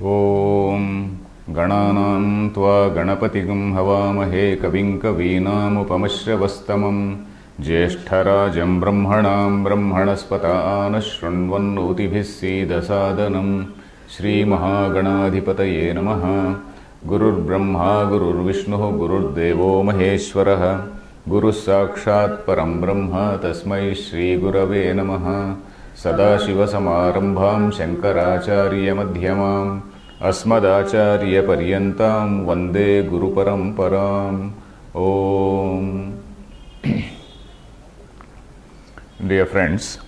ॐ गणानां त्वा गणपतिगं हवामहे कविं कवीनामुपमश्रवस्तमं ज्येष्ठराजं ब्रह्मणां ब्रह्मणस्पतान् शृण्वन्नोतिभिः सीदसादनं श्रीमहागणाधिपतये नमः। गुरुर्ब्रह्मा गुरुर्विष्णुः गुरुर्देवो महेश्वरः गुरुः साक्षात् परं ब्रह्म तस्मै श्रीगुरवे नमः। सदाशिवसमारम्भां शङ्कराचार्यमध्यमाम् अस्मदाचार्यपर्यन्तां वन्दे गुरुपरम्पराम्। ॐ Dear friends,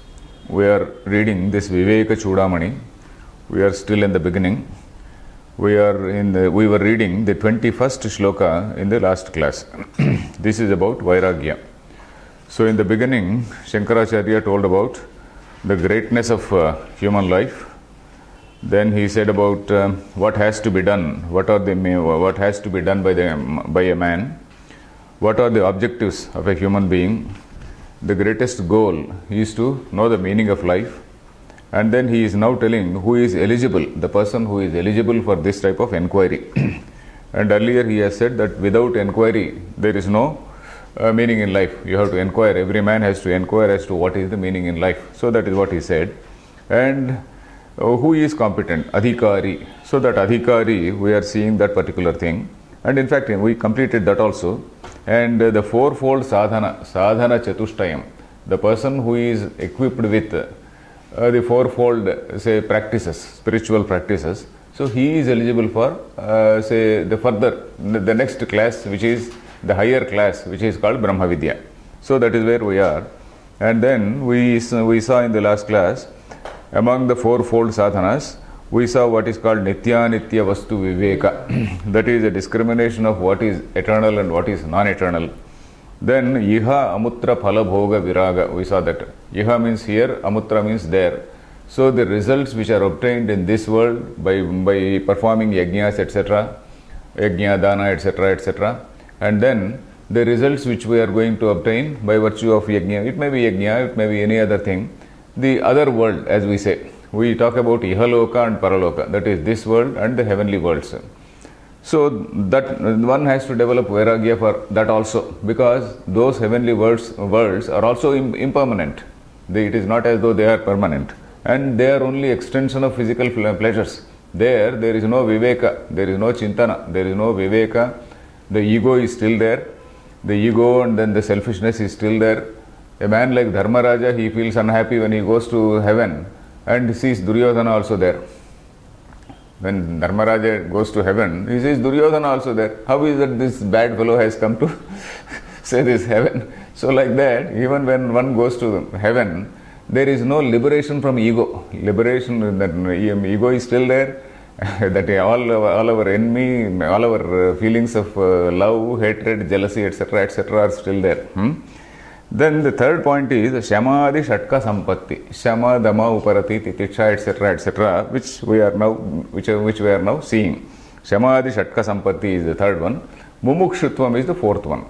we are reading this Viveka Chudamani. We are still in the beginning. We were reading the 21st shloka in the last class. This is about Vairagya. So in the beginning, Shankaracharya told about the greatness of human life. Then he said about what has to be done, what has to be done by a man, what are the objectives of a human being. The greatest goal is to know the meaning of life. And then he is now telling who is eligible, the person who is eligible for this type of enquiry. And earlier he has said that without enquiry there is no meaning in life. You have to inquire, every man has to inquire as to what is the meaning in life. So that is what he said. And who is competent? Adhikari. So that Adhikari, we are seeing that particular thing. And in fact we completed that also. And the fourfold sadhana chatushtayam, the person who is equipped with the fourfold practices, spiritual practices, so he is eligible for the next class, which is the higher class, which is called Brahma Vidya. So that is where we are. And then we saw in the last class, among the fourfold sadhanas, we saw what is called Nitya Nitya Vastu Viveka. That is a discrimination of what is eternal and what is non-eternal. Then Iha Amutra Phala Bhoga Viraga, we saw that. Iha means here, Amutra means there. So the results which are obtained in this world by performing yajnas, etc., yajna, dana, etc., etc., and then the results which we are going to obtain by virtue of yajna, it may be yajna, it may be any other thing. The other world, as we say, we talk about Ihaloka and Paraloka, that is this world and the heavenly worlds. So that one has to develop Vairagya for that also, because those heavenly worlds are also impermanent. It is not as though they are permanent, and they are only extension of physical pleasures. There is no Viveka, there is no Chintana, there is no Viveka. The ego is still there. The ego and then the selfishness is still there. A man like Dharmaraja, he feels unhappy when he goes to heaven and sees Duryodhana also there. When Dharmaraja goes to heaven, he sees Duryodhana also there. How is that this bad fellow has come to say this heaven? So like that, even when one goes to heaven, there is no liberation from ego. Liberation, that ego is still there. That all our enemy, all our feelings of love, hatred, jealousy, etc., etc., are still there. Then the third point is Shamadhi Shatka Sampatti, Shama, Dama, Uparati, Titiksha, etc., etc., which we are now seeing. Shamadhi Shatka Sampatti is the third one. Mumukshutvam is the fourth one.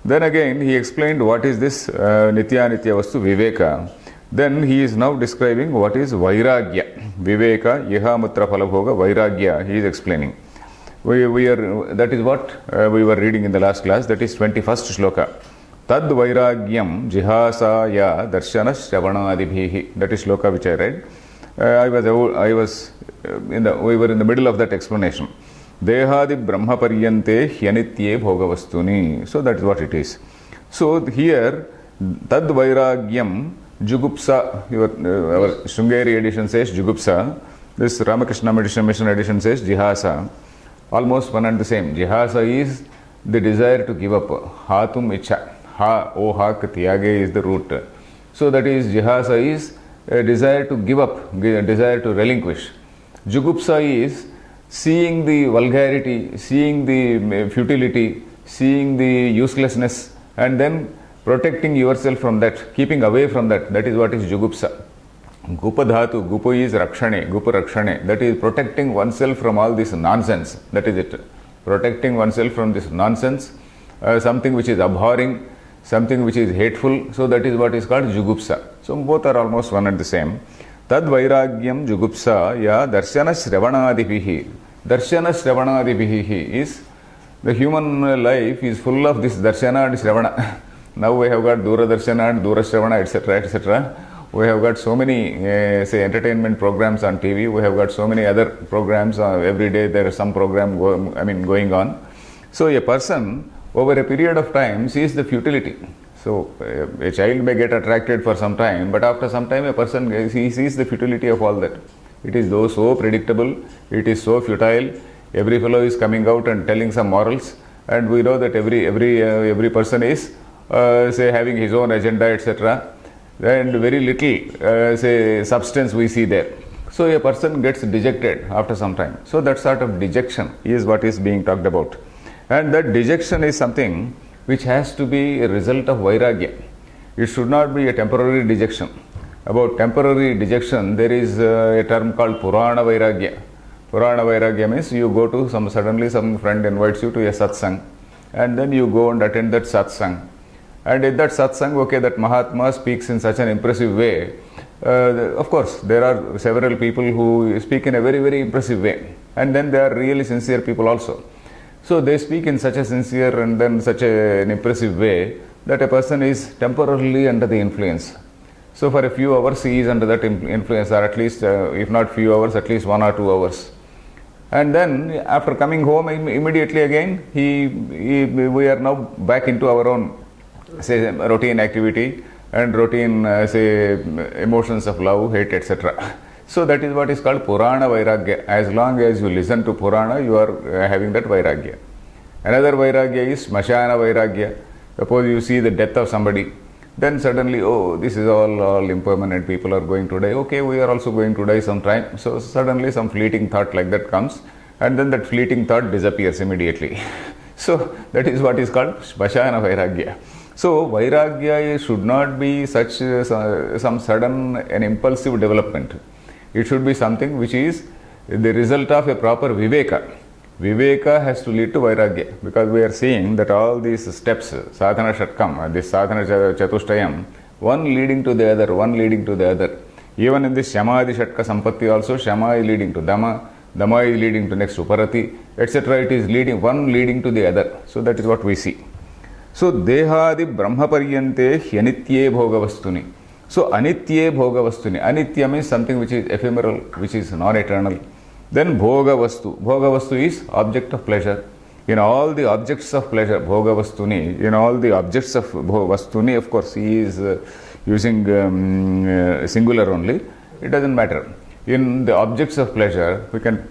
Then again he explained what is this Nitya Nitya Vastu Viveka. Then he is now describing what is Vairagya. Viveka, Iha Mutra Phalabhoga, Vairagya, he is explaining. That is what we were reading in the last class, that is 21st shloka. Tad Vairagyam Jihasaya Darshana Shravanadibhihi. That is shloka which I read. We were in the middle of that explanation. Dehadi Brahma Paryante Hyanitye Bhogavastuni. So that is what it is. So here, Tad Vairagyam Jugupsa, our Shringeri edition says Jugupsa, this Ramakrishna Mission edition says Jihasa, almost one and the same. Jihasa is the desire to give up. Hatum Icha, Ha, O Hak, Tyage is the root. So that is, Jihasa is a desire to give up, a desire to relinquish. Jugupsa is seeing the vulgarity, seeing the futility, seeing the uselessness, and then protecting yourself from that, keeping away from that. That is what is Jugupsa. Gupadhatu, Gupu is Rakshane, Gupu Rakshane. That is protecting oneself from all this nonsense. That is it. Protecting oneself from this nonsense, something which is abhorring, something which is hateful. So that is what is called Jugupsa. So both are almost one and the same. Tad vairagyam jugupsa ya darshana shravanadibihi. Darshana shravanadibihi is the human life is full of this darshana and shravana. Now we have got Dura Darshana and Dura Shravana, etc., etc. We have got so many, say, entertainment programs on TV. We have got so many other programs. Every day there is some program going on. So a person over a period of time sees the futility. So a child may get attracted for some time, but after some time a person he sees the futility of all that. It is though so predictable, it is so futile. Every fellow is coming out and telling some morals, and we know that every person is say having his own agenda, etc. And very little say substance we see there. So a person gets dejected after some time. So that sort of dejection is what is being talked about. And that dejection is something which has to be a result of vairagya. It should not be a temporary dejection. About temporary dejection, there is a term called Purana Vairagya. Purana Vairagya means you go to suddenly some friend invites you to a satsang, and then you go and attend that satsang. And in that satsang, okay, that Mahatma speaks in such an impressive way. Of course, there are several people who speak in a very, very impressive way. And then there are really sincere people also. So they speak in such a sincere and then such an impressive way that a person is temporarily under the influence. So for a few hours he is under that influence, or at least, if not few hours, at least 1 or 2 hours. And then after coming home, immediately again, we are now back into our own, say, routine activity and routine, say, emotions of love, hate, etc. So that is what is called Purana Vairagya. As long as you listen to Purana, you are having that Vairagya. Another Vairagya is Smashana Vairagya. Suppose you see the death of somebody, then suddenly, oh, this is all impermanent, people are going to die. Okay, we are also going to die sometime. So suddenly some fleeting thought like that comes, and then that fleeting thought disappears immediately. So that is what is called Smashana Vairagya. So Vairagya should not be such some sudden and impulsive development. It should be something which is the result of a proper Viveka. Viveka has to lead to Vairagya, because we are seeing that all these steps, Sadhana Shatkam, this Sadhana Chatushtayam, one leading to the other, one leading to the other. Even in this Shamadhi Shatka Sampatti also, Shama is leading to Dhamma, Dhamma is leading to next Uparati, etc. It is leading, one leading to the other. So that is what we see. So Dehadi Brahma Paryante Hyanitye Bhogavastuni. So Anitye Bhogavastuni. Anitya means something which is ephemeral, which is non-eternal. Then Bhogavastu. Bhogavastu is object of pleasure. In all the objects of pleasure, Bhogavastuni, in all the objects of Vastuni, of course, he is using singular only. It doesn't matter. In the objects of pleasure, we can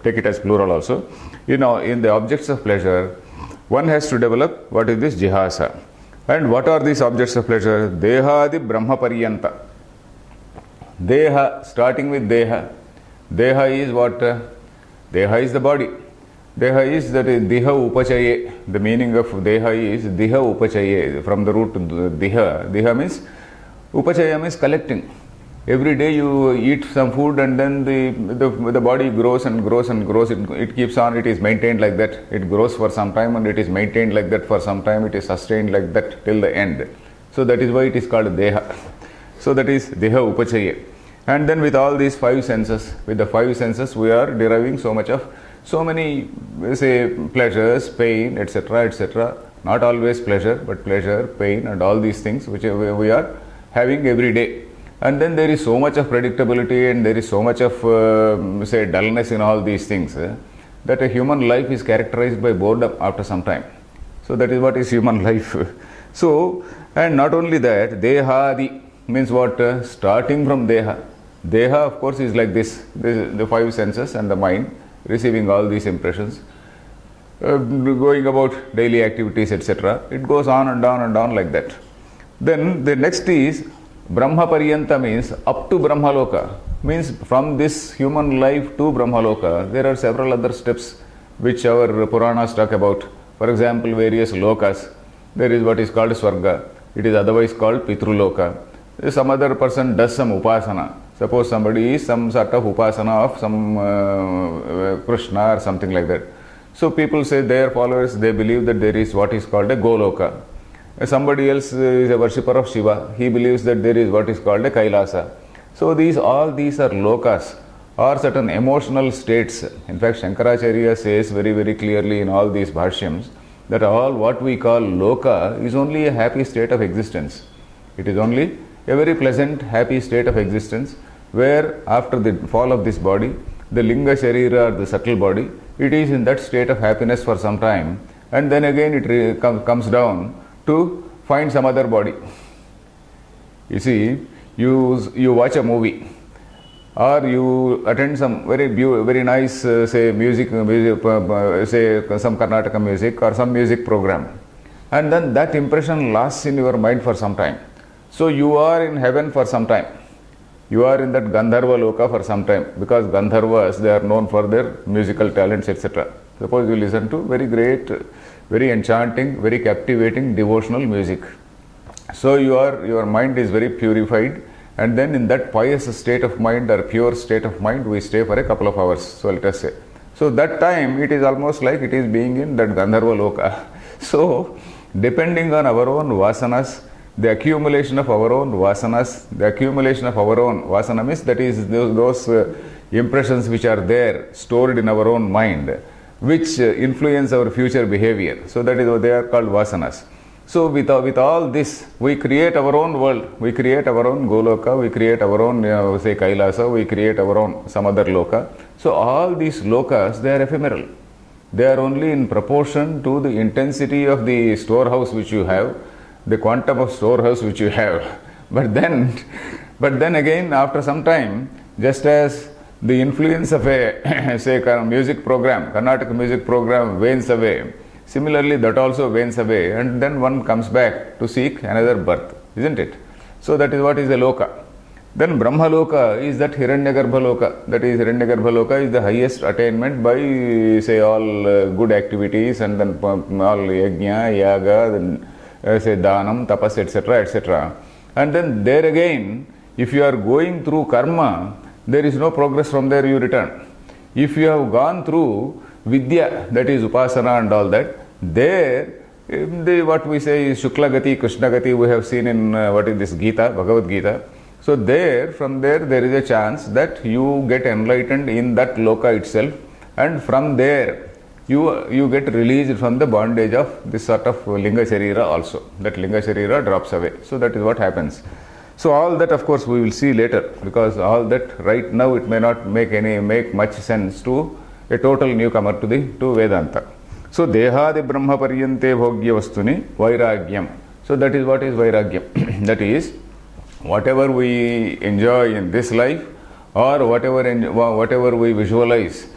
take it as plural also. In the objects of pleasure, one has to develop what is this jihasa. And what are these objects of pleasure? Dehadi Brahma Paryanta. Deha, starting with Deha. Deha is what? Deha is the body. Deha is that Diha Upachaye. The meaning of Deha is Diha Upachaye. From the root Diha. Diha means, Upachaya means collecting. Every day you eat some food and then the body grows and grows and grows. It keeps on, it is maintained like that. It grows for some time and it is maintained like that for some time. It is sustained like that till the end. So that is why it is called Deha. So that is Deha Upachaye. And then with all these 5 senses, with the 5 senses we are deriving so many, say, pleasures, pain, etc., etc. Not always pleasure, but pleasure, pain and all these things which we are having every day. And then there is so much of predictability and there is so much of, say, dullness in all these things that a human life is characterized by boredom after some time. So that is what is human life. So, and not only that, Dehadi means what? Starting from Deha. Deha, of course, is like this the 5 senses and the mind receiving all these impressions, going about daily activities, etc. It goes on and on and on like that. Then the next is Brahma Paryanta, means up to Brahmaloka, means from this human life to Brahmaloka, there are several other steps which our Puranas talk about. For example, various lokas. There is what is called Swarga. It is otherwise called Pitruloka. Some other person does some upasana. Suppose somebody is some sort of upasana of some Krishna or something like that. So people say, their followers, they believe that there is what is called a Goloka. Somebody else is a worshipper of Shiva. He believes that there is what is called a Kailasa. So all these are lokas, or certain emotional states. In fact, Shankaracharya says very, very clearly in all these bhashyams that all what we call loka is only a happy state of existence. It is only a very pleasant, happy state of existence where after the fall of this body, the linga sharira, or the subtle body, it is in that state of happiness for some time, and then again it comes down to find some other body. You see, you watch a movie, or you attend some very nice say music say some Karnataka music or some music program, and then that impression lasts in your mind for some time. So you are in heaven for some time. You are in that Gandharva Loka for some time, because Gandharvas, they are known for their musical talents, etc. Suppose you listen to very great, very enchanting, very captivating devotional music. So your mind is very purified, and then in that pious state of mind or pure state of mind, we stay for a couple of hours. So let us say. So that time it is almost like it is being in that Gandharva Loka. So depending on our own vasanas, the accumulation of our own vasanas, vasana means that is those impressions which are there stored in our own mind, which influence our future behavior. So that is what they are called vasanas. So with all this, we create our own world, we create our own Goloka, we create our own say Kailasa, we create our own some other Loka. So all these Lokas, they are ephemeral. They are only in proportion to the intensity of the storehouse which you have, the quantum of storehouse which you have. But then again, after some time, just as the influence of a say music program, Karnataka music program wanes away, similarly that also wanes away, and then one comes back to seek another birth, isn't it? So that is what is the Loka. Then Brahma Loka is that Hiranyagarbha Loka. That is Hiranyagarbha Loka is the highest attainment by say all good activities, and then all yajna, yaga, then say dhanam, tapas, etc., etc. And then there again, if you are going through karma, there is no progress. From there you return. If you have gone through vidya, that is upasana and all that, there what we say is Shukla Gati, Krishna Gati, we have seen in what is this Gita, Bhagavad Gita. So from there is a chance that you get enlightened in that loka itself, and from there you get released from the bondage of this sort of linga sharira also. That linga sharira drops away. So that is what happens. So all that of course we will see later, because all that right now it may not make much sense to a total newcomer to Vedanta. So dehadi brahma paryante bhogya vastuni vairagyam. So that is what is vairagyam. That is, whatever we enjoy in this life, or whatever we visualize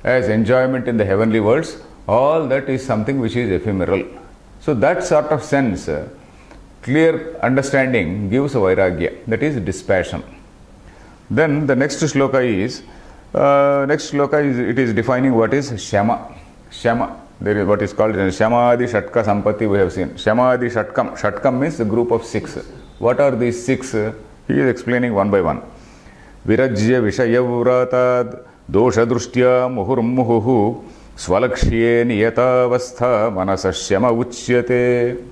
as enjoyment in the heavenly worlds, all that is something which is ephemeral. So that sort of sense, clear understanding gives a vairagya, that is dispassion. Then the next shloka is it is defining what is shama. Shama, there is what is called Shamadi Shatka Sampati, we have seen. Shamadi Shatkam. Shatkam means the group of 6. What are these 6? He is explaining one by one. Virajya Vishayavratad Dosha Drushtya Muhurmuhu Swalakshye Niyatavastha Manasashyama Uchyate.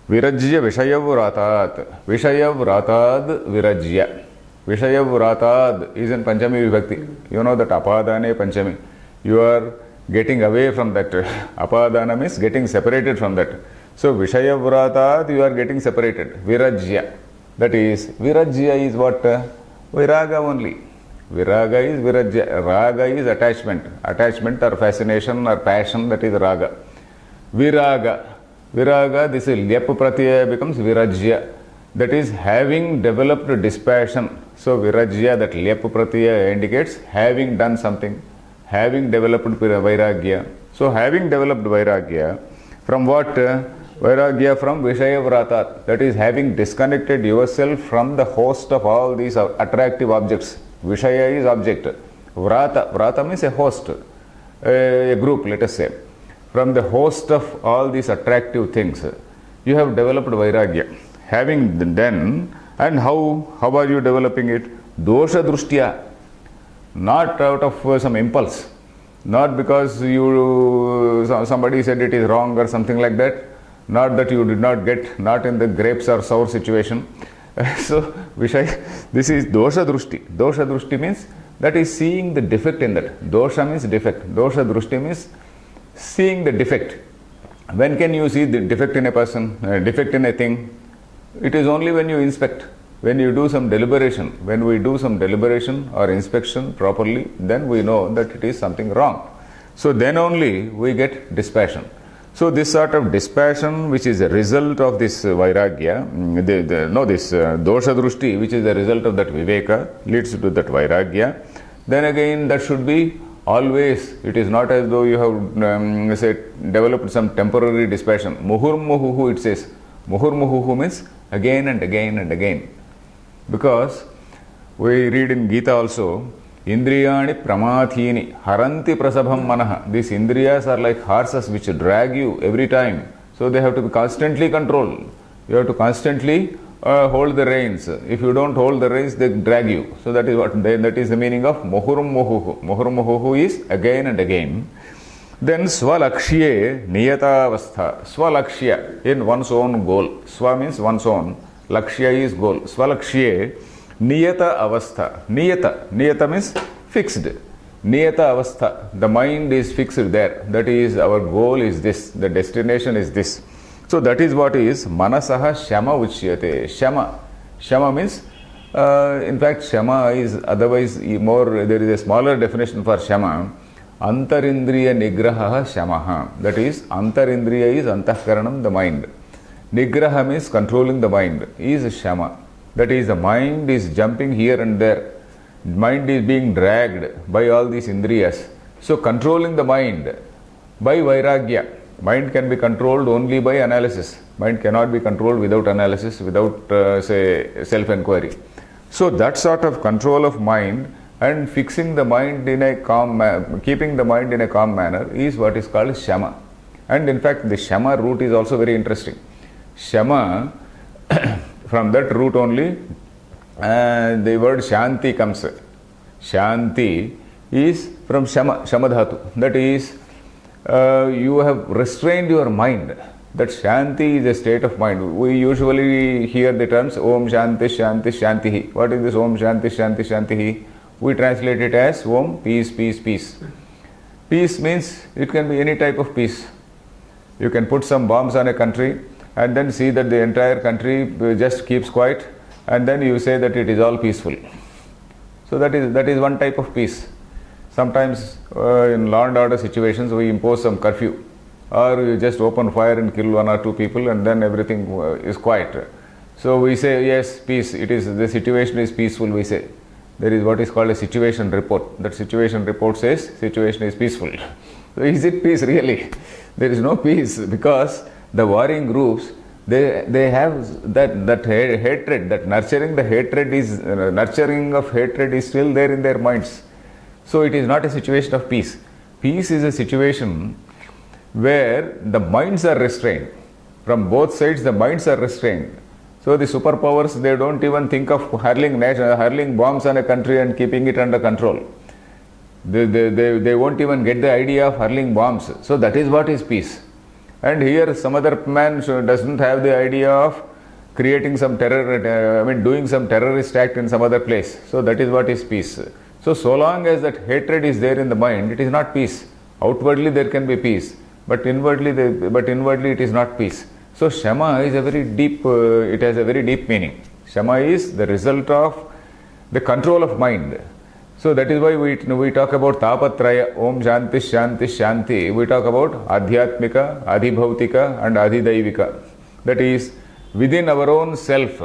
Virajya Vishayavratad. Vishayavratad Virajya. Vishayavratad is in Panchami Vibhakti. You know that Apadane Panchami. You are getting away from that. Apadana means getting separated from that. So Vishayavratad, you are getting separated. Virajya. That is, Virajya is what? Viraga only. Viraga is Virajya. Raga is attachment. Attachment or fascination or passion, that is Raga. Viraga, this is Lyap Pratyaya becomes Virajya. That is having developed dispassion. So Virajya, that Lyap Pratyaya indicates having done something, having developed Vairagya. So having developed Vairagya, from what? Vairagya from Vishayavratat, that is having disconnected yourself from the host of all these attractive objects. Vishaya is object. Vrata means a host, a group, let us say. From the host of all these attractive things, you have developed Vairagya. Having done, and how are you developing it? Dosha Drushtya, not out of some impulse, not because somebody said it is wrong or something like that, not that you did not get, not in the grapes or sour situation, So this is dosha drushti. Dosha drushti means that is seeing the defect in that. Dosha means defect. Dosha drushti means seeing the defect. When can you see the defect in a person, defect in a thing? It is only when you inspect. When you do some deliberation, when we do some deliberation or inspection properly, then we know that it is something wrong. So then only we get dispassion. So this sort of dispassion, which is a result of this vairagya, this dosha drushti, which is the result of that viveka, leads to that vairagya. Then again, that should be always. It is not as though you have developed some temporary dispassion. Muhurmuhuhu, it says. Muhurmuhuhu means again and again and again. Because we read in Gita also, Indriyani pramathini haranti prasabham manaha. These indriyas are like horses which drag you every time. So they have to be constantly controlled. You have to constantly hold the reins. If you don't hold the reins, they drag you. So that is the meaning of muhurmuhuhu. Muhurmuhuhu is again and again. Then swalakshye niyatavastha. Swalakshya, in one's own goal. Swa means one's own. Lakshya is goal. Swalakshye niyata avastha. Niyata means fixed. Niyata avastha. The mind is fixed there. That is, our goal is this. The destination is this. So that is what is manasaha shama uchyate. Shama means, in fact, shama is otherwise more, there is a smaller definition for shama. Antarindriya nigraha shamaha. That is, antarindriya is antahkaranam, the mind. Nigraha means controlling the mind, is shama. That is, the mind is jumping here and there. Mind is being dragged by all these indriyas. So, controlling the mind by vairagya. Mind can be controlled only by analysis. Mind cannot be controlled without analysis, without, self-inquiry. So, that sort of control of mind and fixing the mind in a calm, keeping the mind in a calm manner is what is called shama. And in fact, the shama root is also very interesting. Shama, from that root only, the word shanti comes. Shanti is from shama dhatu. That is, you have restrained your mind. That shanti is a state of mind. We usually hear the terms Om Shanti Shanti Shantihi. What is this Om Shanti Shanti Shantihi? We translate it as Om, peace, peace, peace. Peace means it can be any type of peace. You can put some bombs on a country and then see that the entire country just keeps quiet, and then you say that it is all peaceful. So that is one type of peace. Sometimes in law and order situations we impose some curfew, or you just open fire and kill one or two people and then everything is quiet. So we say yes, peace, the situation is peaceful, we say. There is what is called a situation report. That situation report says situation is peaceful. So is it peace really? There is no peace, because the warring groups, they have that hatred, that nurturing of hatred is still there in their minds. So it is not a situation of peace. Peace is a situation where the minds are restrained. From both sides the minds are restrained. So the superpowers, they don't even think of hurling bombs on a country and keeping it under control. They won't even get the idea of hurling bombs. So that is what is peace. And here some other man doesn't have the idea of creating some doing some terrorist act in some other place. So that is what is peace. So long as that hatred is there in the mind, it is not peace. Outwardly there can be peace, but inwardly it is not peace. So Shama is it has a very deep meaning. Shama is the result of the control of mind. So that is why we talk about Tapatraya, Om Shanti Shanti Shanti. We talk about Adhyatmika, Adhibhautika and Adhidaivika. That is, within our own self,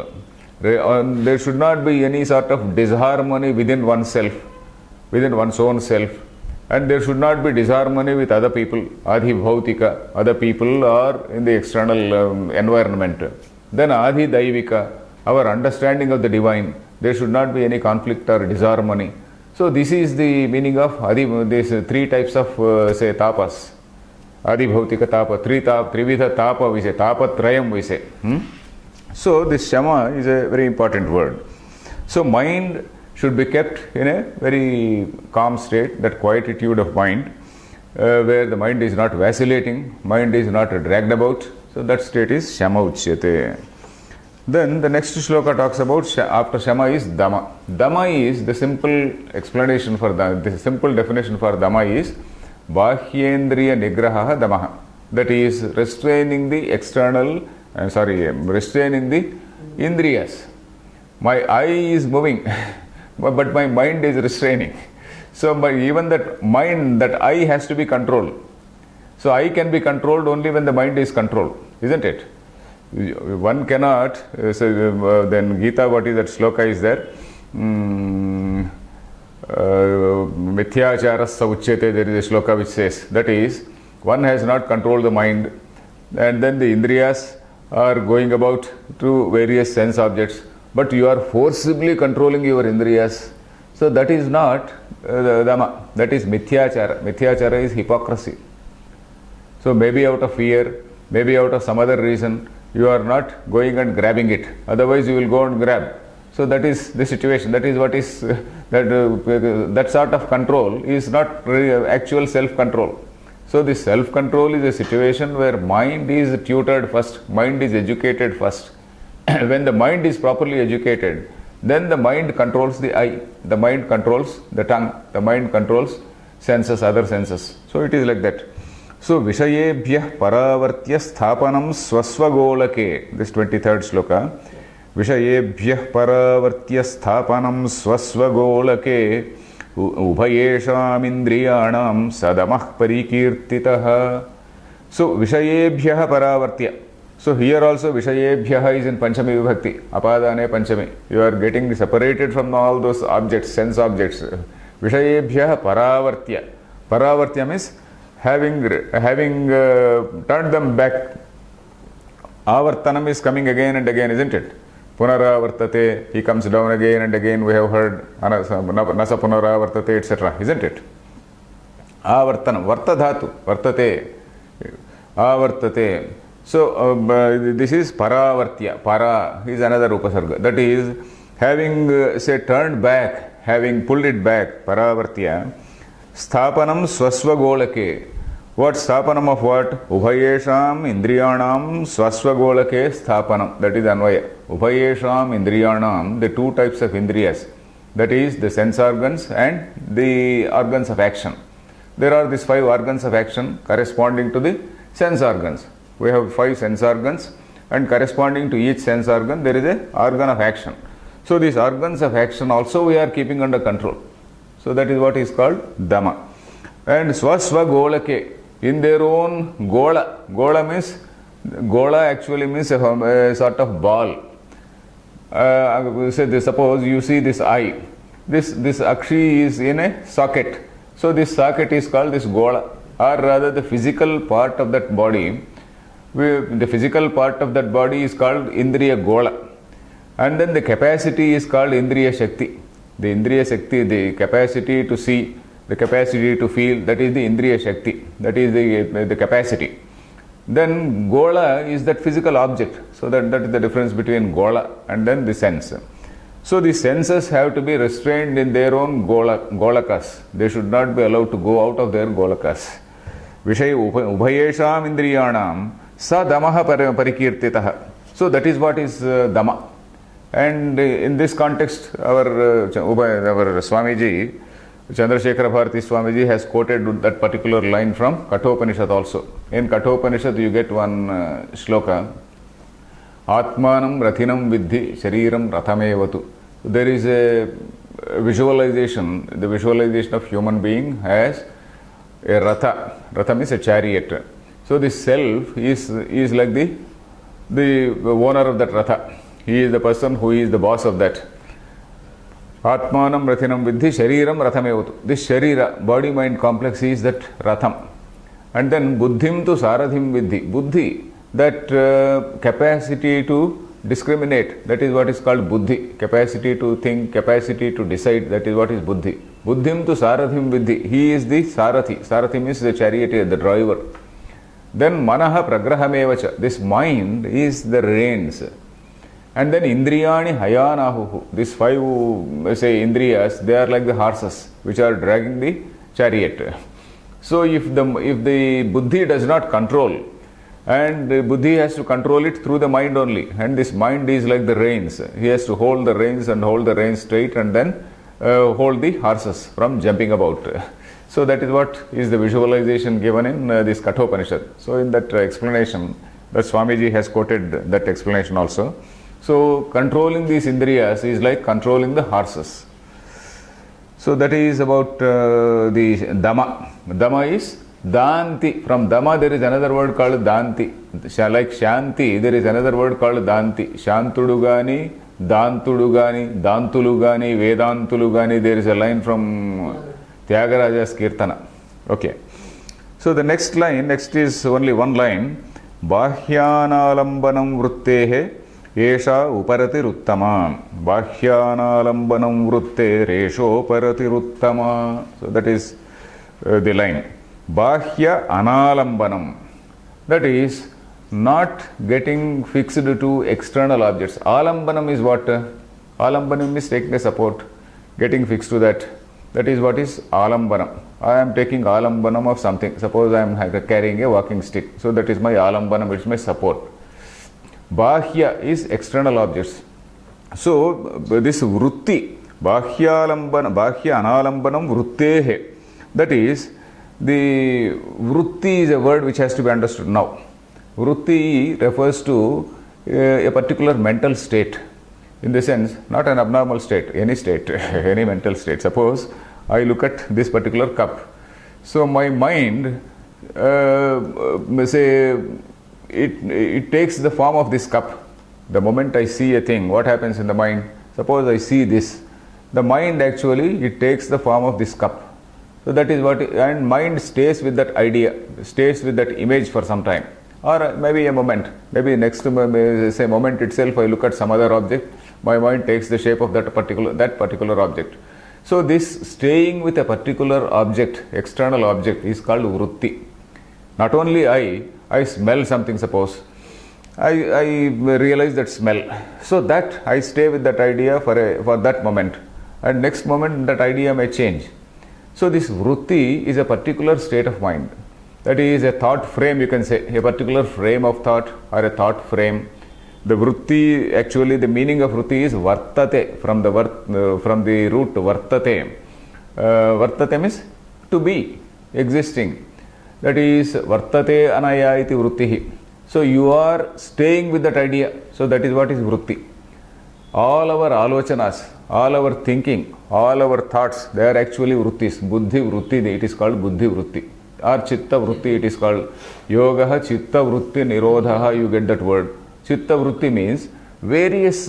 there should not be any sort of disharmony within oneself, within one's own self. And there should not be disharmony with other people, Adhibhautika, other people or in the external environment. Then Adhidaivika, our understanding of the divine, there should not be any conflict or disharmony. So this is the meaning of these three types of tapas. Adhibhautika tapa, trividha tapa we say, tapatrayam we say. So this Shama is a very important word. So mind should be kept in a very calm state, that quietude of mind, where the mind is not vacillating, mind is not dragged about. So that state is Shama Uchyate. Then the next shloka talks about after Shama is Dama. Dama is the simple explanation for the simple definition for Dama is Bahyendriya Nigraha Damaha. That is restraining the external, restraining the Indriyas. My eye is moving, but my mind is restraining. So even that mind, that eye has to be controlled. So eye can be controlled only when the mind is controlled, isn't it? One cannot, then Gita, what is that shloka is there? Mithyachara sauchyate, there is a shloka which says, that is, one has not controlled the mind, and then the indriyas are going about to various sense objects, but you are forcibly controlling your indriyas. So that is not Dhamma, that is Mithyachara. Mithyachara is hypocrisy. So maybe out of fear, maybe out of some other reason, you are not going and grabbing it. Otherwise, you will go and grab. So that is the situation. That is what is that sort of control is not actual self-control. So the self-control is a situation where mind is tutored first, mind is educated first. When the mind is properly educated, then the mind controls the eye, the mind controls the tongue, the mind controls senses, other senses. So it is like that. So Vishayebhyah Paravartya Sthapanam Swasvagolake, this 23rd shloka. Vishayebhyah Paravartya Sthapanam Swasvagolake Ubhayesham Indriyanam Sadamah Parikirtitaha. So Vishayebhyah Paravartya. So here also Vishayebhyah is in Panchami Vibhakti, Apadane Panchami. You are getting separated from all those objects, sense objects. Vishayebhyah Paravartya. Paravartya means having turned them back. Avartanam is coming again and again, isn't it? Punaravartate, he comes down again and again, we have heard Nasa Punaravartate, etc., isn't it? Avartanam, Vartadhatu, Vartate, Avartate. So this is Paravartya. Para is another Upasarga. That is, having turned back, having pulled it back, Paravartya. Sthapanam Swasvagolake. What sthapanam of what? Ubhayesham Indriyanam Swasvagolake Sthapanam. That is Anvaya. Ubhayesham Indriyanam, the two types of Indriyas. That is the sense organs and the organs of action. There are these 5 organs of action corresponding to the sense organs. We have 5 sense organs, and corresponding to each sense organ there is an organ of action. So these organs of action also we are keeping under control. So that is what is called Dhamma. And Swasvagolake, in their own Gola. Gola means, Gola actually means a sort of ball. Suppose you see this eye. This Akshi is in a socket. So this socket is called this Gola, or rather the physical part of that body. The physical part of that body is called Indriya Gola. And then the capacity is called Indriya Shakti. The Indriya Shakti, the capacity to see, the capacity to feel, that is the Indriya Shakti, that is the capacity. Then Gola is that physical object. So that is the difference between Gola and then the sense. So the senses have to be restrained in their own Golakas. They should not be allowed to go out of their Golakas. Vishay Ubhayesham Indriyanam Sa Damaha Parikirtitaha. So that is what is Dhamma. And in this context, our Swamiji, Chandrasekhara Bharati Swamiji, has quoted that particular line from Kathopanishad also. In Kathopanishad, you get one shloka, Atmanam Rathinam Vidhi Shariram Rathamevatu. There is a visualization, the visualization of human being as a Ratha. Ratha means a chariot. So the self is like the owner of that Ratha. He is the person who is the boss of that. Atmanam Rathinam Vidhi Shariram Rathamevatu. This Sharira, body-mind complex, is that Ratham. And then Buddhim tu Saradhim Vidhi. Buddhi, that capacity to discriminate, that is what is called Buddhi. Capacity to think, capacity to decide, that is what is Buddhi. Buddhim tu Saradhim Vidhi. He is the Sarathi. Sarathi means the charioteer, the driver. Then Manaha Pragrahamevacha. This mind is the reins. And then Indriyani Hayanahu. These 5, Indriyas, they are like the horses which are dragging the chariot. So if the Buddhi does not control, and buddhi has to control it through the mind only, and this mind is like the reins. He has to hold the reins and hold the reins straight, and then hold the horses from jumping about. So that is what is the visualization given in this Kathopanishad. So in that explanation, that Swamiji has quoted that explanation also. So controlling these indriyas is like controlling the horses. So that is about the Dhamma. Dhamma is Danti. From Dhamma there is another word called Danti. Like Shanti, there is another word called Danti. Shantudu gani, Dantudu gani, Dantulu gani, Vedantulu gani. There is a line from Tyagaraja's Kirtana. Okay. So the next is only one line. Bhyaanalambanam vruttehe Esha uparatiruttama. Bhyaanalambanam vrutte resho uparatiruttama. So that is the line. Bhya analambanam. That is not getting fixed to external objects. Alambanam is what? Alambanam is taking a support, getting fixed to that. That is what is alambanam. I am taking alambanam of something. Suppose I am carrying a walking stick. So that is my alambanam, it is my support. Bahya is external objects. So this vrutti, bahya analambanam vruttehe. That is, the vrutti is a word which has to be understood now. Vrutti refers to a particular mental state. In the sense, not an abnormal state, any mental state. Suppose I look at this particular cup. So my mind, say, it takes the form of this cup. The moment I see a thing, what happens in the mind? Suppose I see this. The mind actually, it takes the form of this cup. So that is what, and mind stays with that idea, stays with that image for some time. Or maybe a moment, maybe next say moment itself I look at some other object, my mind takes the shape of that particular object. So this staying with a particular object, external object, is called vrutti. Not only I smell something, suppose. I realize that smell. So that I stay with that idea for that moment. And next moment that idea may change. So this vrutti is a particular state of mind. That is a thought frame, you can say, a particular frame of thought or a thought frame. The vrutti, actually the meaning of vrutti is vartate, from the root vartate. Vartate means to be, existing. That is vartate anaya iti vruttihi. So you are staying with that idea. So that is what is vrutti. All our alochanas, all our thinking, all our thoughts, they are actually vruttis. Buddhi vrutti, it is called buddhi vrutti. Or chitta vrutti, it is called yogaha chitta vrutti nirodhaha. You get that word. Chitta vrutti means various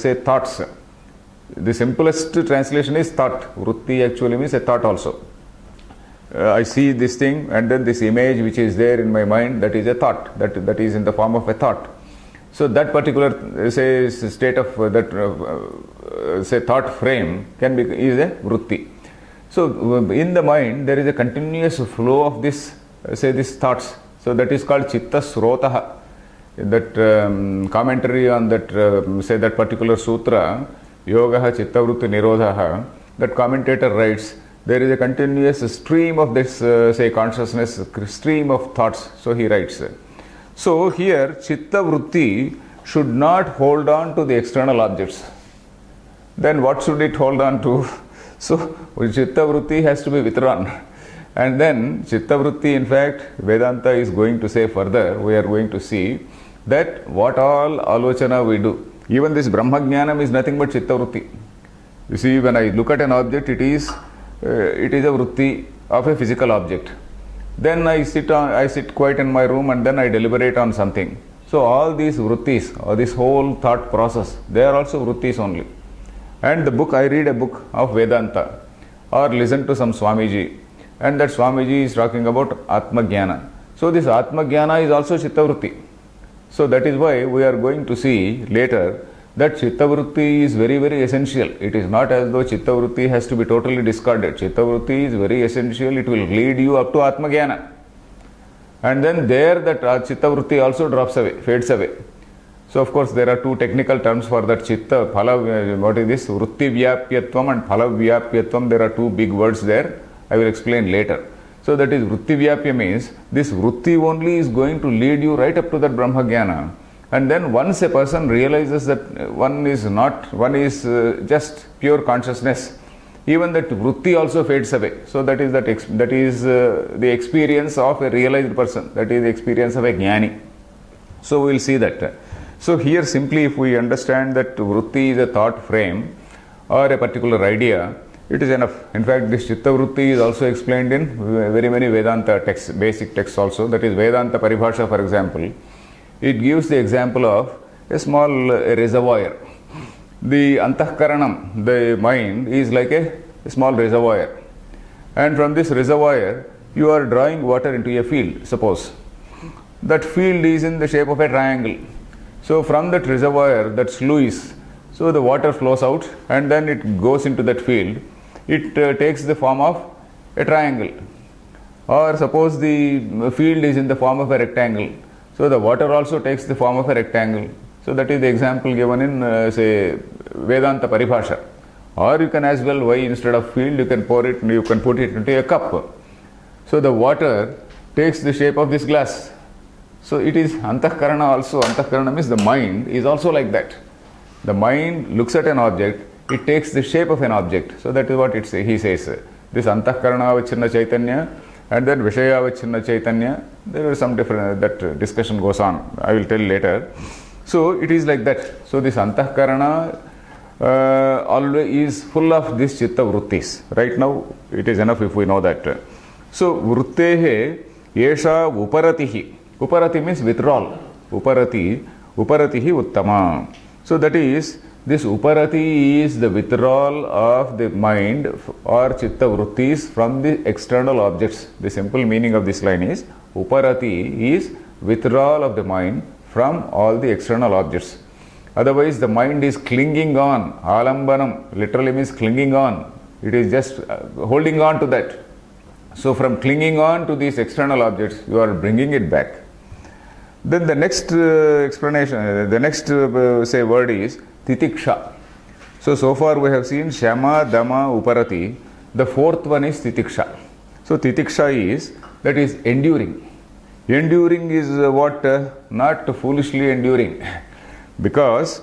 say thoughts. The simplest translation is thought. Vrutti actually means a thought also. I see this thing, and then this image which is there in my mind, that is a thought. That is in the form of a thought. So that particular say state of say thought frame is a vrutti. So in the mind there is a continuous flow of this these thoughts. So that is called chitta srotaha. That commentary on that say that particular sutra, yogaha chitta vrutti nirodhaha, that commentator writes, there is a continuous stream of this say consciousness, stream of thoughts. So he writes. So here chitta vrutti should not hold on to the external objects. Then what should it hold on to? So chitta vrutti has to be withdrawn. And then chitta vrutti, in fact, Vedanta is going to say further, we are going to see that what all alochana we do, even this Brahmajnanam is nothing but chitta vrutti. You see, when I look at an object, it is a vrutti of a physical object. Then I sit quiet in my room and then I deliberate on something. So all these vruttis, or this whole thought process, they are also vruttis only. And the book, I read a book of Vedanta or listen to some Swamiji, and that Swamiji is talking about Atma Jnana. So this Atma Jnana is also chitta vrutti. So that is why we are going to see later that chitta vrutti is very, very essential. It is not as though chitta vrutti has to be totally discarded. Chitta vrutti is very essential. It will lead you up to Atma Jnana. And then there that chitta vrutti also drops away, fades away. So of course there are two technical terms for that chitta. Phala, what is this? Vrutti vyapyatvam and phala vyapyatvam. There are two big words there. I will explain later. So that is vritti vyapya, means this vritti only is going to lead you right up to that Brahma Jnana. And then once a person realizes that one is just pure consciousness, even that vritti also fades away. So that is the experience of a realized person. That is the experience of a jnani. So we will see that. So here simply, if we understand that vritti is a thought frame or a particular idea, it is enough. In fact, this chitta vritti is also explained in very many Vedanta texts, basic texts also. That is Vedanta Paribhasha, for example. It gives the example of a small reservoir. The antahkaranam, the mind, is like a small reservoir. And from this reservoir, you are drawing water into a field, suppose. That field is in the shape of a triangle. So from that reservoir, that sluice, so the water flows out and then it goes into that field. It takes the form of a triangle. Or suppose the field is in the form of a rectangle. So the water also takes the form of a rectangle. So that is the example given in say Vedanta Paribhasha. Or you can as well, why instead of field you can put it into a cup. So the water takes the shape of this glass. So it is antahkarana also. Antahkarana means the mind is also like that. The mind looks at an object, it takes the shape of an object. So that is what he says. This antahkarana avachinna chaitanya and then Vishaya avachinna chaitanya, there is some different, that discussion goes on. I will tell later. So it is like that. So this antahkarana always is full of this chitta vrittis. Right now it is enough if we know that. So vrittehe yesha uparatihi. Uparati means withdrawal. Uparatihi uttama. So that is, this uparati is the withdrawal of the mind or chitta vrittis from the external objects. The simple meaning of this line is, uparati is withdrawal of the mind from all the external objects. Otherwise the mind is clinging on. Alambanam literally means clinging on. It is just holding on to that. So from clinging on to these external objects, you are bringing it back. Then the next explanation, the next say word is titiksha. So far we have seen shama, dama, uparati. The fourth one is titiksha. So titiksha is, that is enduring. Enduring is what? Not foolishly enduring. Because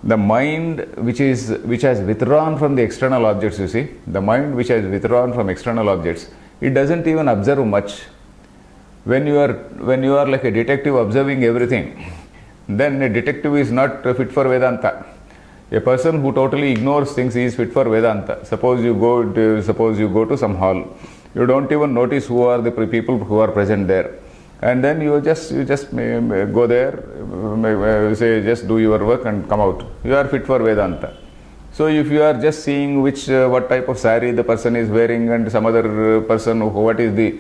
the mind which has withdrawn from the external objects, you see, the mind which has withdrawn from external objects, it doesn't even observe much. When you are like a detective observing everything, then a detective is not fit for Vedanta. A person who totally ignores things is fit for Vedanta. Suppose you go to some hall, you don't even notice who are the people who are present there, and then you just go there, say just do your work and come out. You are fit for Vedanta. So if you are just seeing what type of sari the person is wearing and some other person, what is the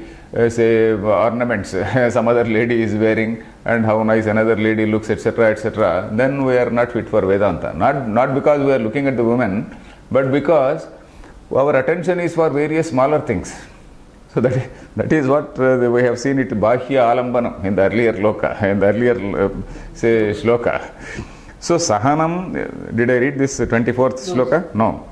say ornaments some other lady is wearing and how nice another lady looks, etc., then we are not fit for Vedanta. Not because we are looking at the woman, but because our attention is for various smaller things. So that is what we have seen it bahya alambanam in the earlier say shloka. So Sahanam, did I read this 24th shloka? No.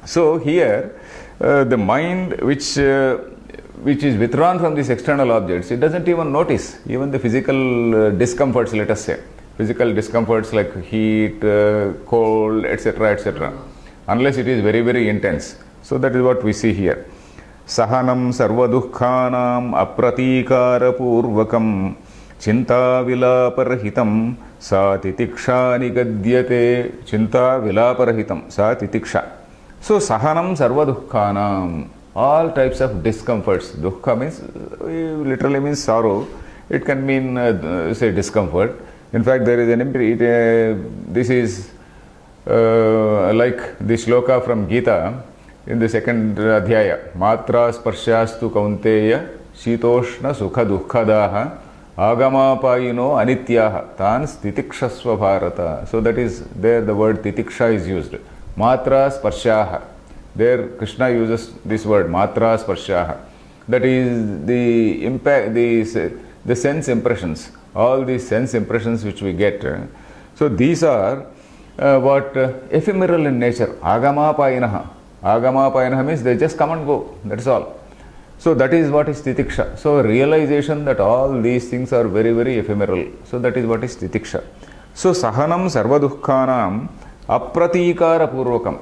So here the mind which is withdrawn from these external objects, it doesn't even notice even the physical discomforts, let us say. Physical discomforts like heat, cold, etc., unless it is very, very intense. So that is what we see here. Sahanam sarva dukkhanam apratikara purvakam chinta vilaparhitam sa titiksha nigadyate. Chinta vilaparhitam sa titiksha. So sahanam sarva dukkhanam, all types of discomforts. Dukkha means literally means sorrow. It can mean say discomfort. In fact, there is this is like the shloka from Gita in the second adhyaya. Matra sparshastu kaunteya shitoshna sukha dukkhadaha agamapayino anityaha tan titikshasva bharata. So that is, there the word titiksha is used. Matra sparshaha. There Krishna uses this word matra sparshaha. That is the impact, the sense impressions. All these sense impressions which we get. So these are ephemeral in nature. Agamapayinaha. Agamapayinaha means they just come and go. That's all. So that is what is titiksha. So realization that all these things are very, very ephemeral. So that is what is titiksha. So sahanam sarvadukkhanam apratikara purvakam.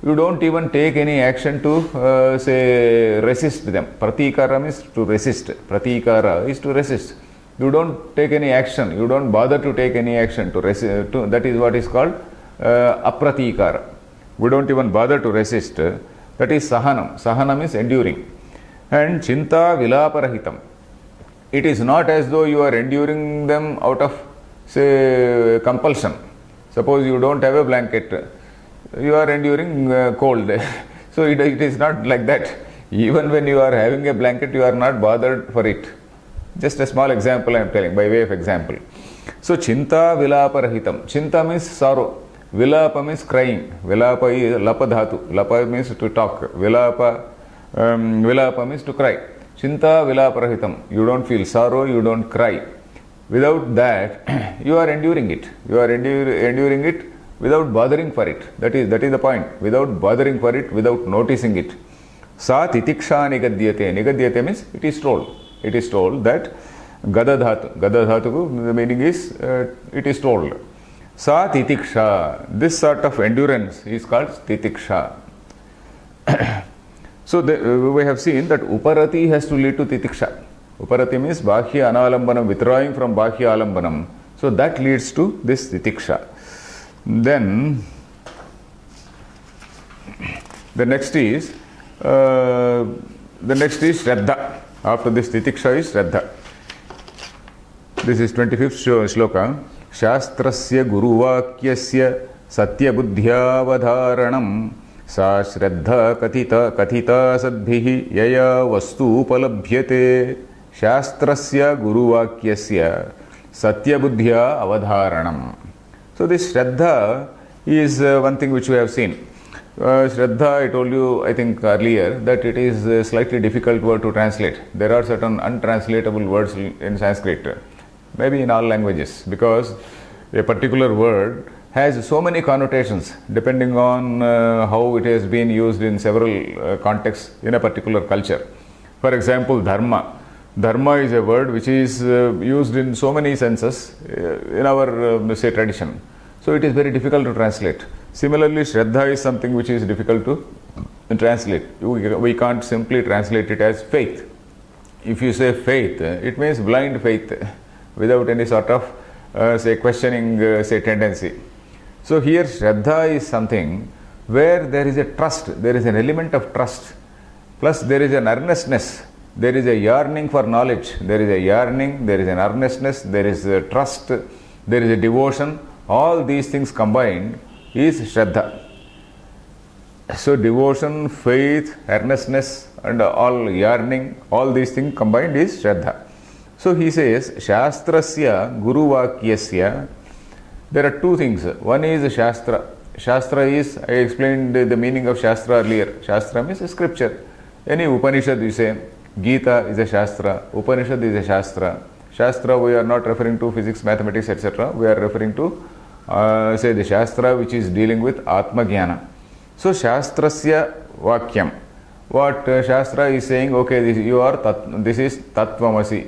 You don't even take any action to say resist them. Pratikara is to resist. Pratikara is to resist. You don't take any action. You don't bother to take any action to resist. That is what is called apratikara. We don't even bother to resist. That is sahanam. Sahanam is enduring. And chinta vilaparahitam. It is not as though you are enduring them out of, say, compulsion. Suppose you don't have a blanket, you are enduring cold. So it is not like that. Even when you are having a blanket, you are not bothered for it. Just a small example I am telling, by way of example. So chinta vilaparahitam. Chinta means sorrow. Vilapa means crying. Vilapa is lapa dhatu. Lapa means to talk. Vilapa means to cry. Chinta vilaparahitam. You don't feel sorrow, you don't cry. Without that, you are enduring it. You are enduring it without bothering for it. That is the point. Without bothering for it, without noticing it. Sa titiksha nigadyate. Nigadyate means it is told. It is told that gada dhatu. Gada dhatu, the meaning is it is told. Sa titiksha. This sort of endurance is called titiksha. So we have seen that uparati has to lead to titiksha. Uparati means bahya analambanam, withdrawing from bahya alambanam. So that leads to this titiksha. Then the next is Shraddha. After this titiksha is Shraddha. This is 25th shloka. Shastrasya guruvakyasya satyabuddhyavadharanam sa Shraddha kathita sadbhihi yaya vastu upalabhyate. Shastrasya guruvakyasya satyabuddhya avadharanam. So this Shraddha is one thing which we have seen. Shraddha, I told you, I think earlier, that it is a slightly difficult word to translate. There are certain untranslatable words in Sanskrit, maybe in all languages, because a particular word has so many connotations depending on how it has been used in several contexts in a particular culture. For example, dharma. Dharma is a word which is used in so many senses in our say tradition. So it is very difficult to translate. Similarly, Shraddha is something which is difficult to translate. We can't simply translate it as faith. If you say faith, it means blind faith without any sort of say questioning say tendency. So here Shraddha is something where there is a trust, there is an element of trust, plus there is an earnestness. There is a yearning for knowledge, there is a yearning, there is an earnestness, there is a trust, there is a devotion. All these things combined is Shraddha. So devotion, faith, earnestness and all yearning, all these things combined is Shraddha. So he says, Shastrasya Guruvakyasya. There are two things. One is Shastra. Shastra is, I explained the meaning of Shastra earlier. Shastra means a scripture. Any Upanishad you say, Gita is a Shastra, Upanishad is a Shastra. Shastra, we are not referring to physics, mathematics, etc. We are referring to, say, the Shastra which is dealing with Atma Jnana. So, Shastrasya Vakyam. What Shastra is saying, okay, this is Tattvamasi.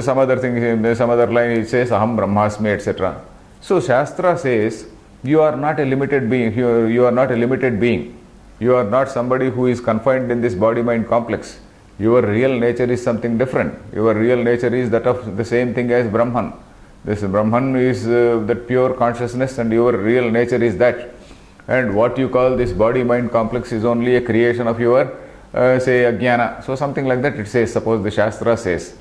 Some other thing, some other line it says Aham Brahmasmi, etc. So, Shastra says, you are not a limited being, you are not a limited being. You are not somebody who is confined in this body-mind complex. Your real nature is something different. Your real nature is that of the same thing as Brahman. This Brahman is that pure consciousness and your real nature is that. And what you call this body-mind complex is only a creation of your, say, ajnana. So something like that it says, suppose the Shastra says.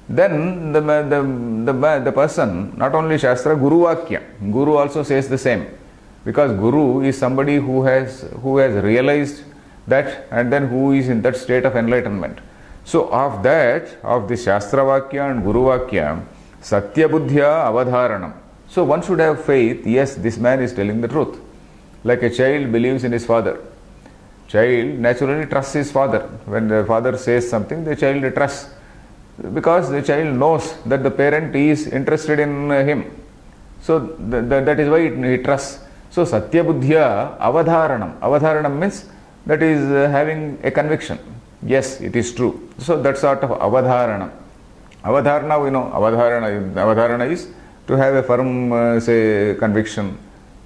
Then the person, not only Shastra, Guru Vakya. Guru also says the same. Because Guru is somebody who has realized that and then who is in that state of enlightenment. So of that, of the Shastra Vakya and Guru Vakya, Satya Buddhya Avadharanam. So one should have faith, yes, this man is telling the truth. Like a child believes in his father. Child naturally trusts his father. When the father says something, the child trusts. Because the child knows that the parent is interested in him. So that is why he trusts. So Satya Buddhya Avadharanam. Avadharanam means that is having a conviction. Yes, it is true. So that sort of avadharana. Avadharana, we know, avadharana is to have a firm, say, conviction,